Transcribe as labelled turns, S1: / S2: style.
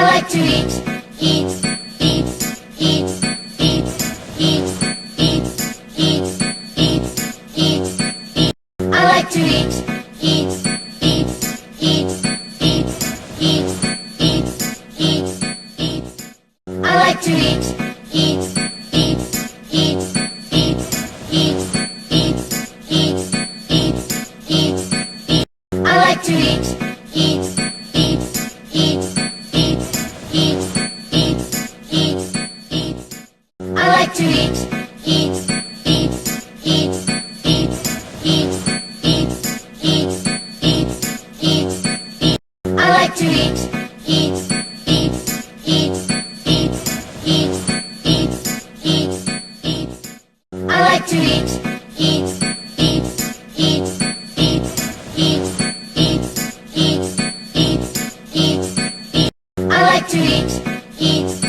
S1: I like to eat, eat, eat, eat, eat, eat, eat, eat, eat, eat, eat. I like to eat, eat, eat, eat, eat, eat, eat, eat, eat. I like to eat, eat, eat, eat, eat, eat, eat, eat, eat, eat, eat. I like to eat, eat, eat, eat, eat, eat, eat, eat, eat. I like to eat, eat, eat, eat, eat, eat, eat, eat, eat, eat, eat. I like to eat, eat, eat, eat, eat, eat, eat, eat, eat. I like to eat, eat, eat, eat, eat, eat, eat, eat, eat, eat, eat. I like to eat, eat.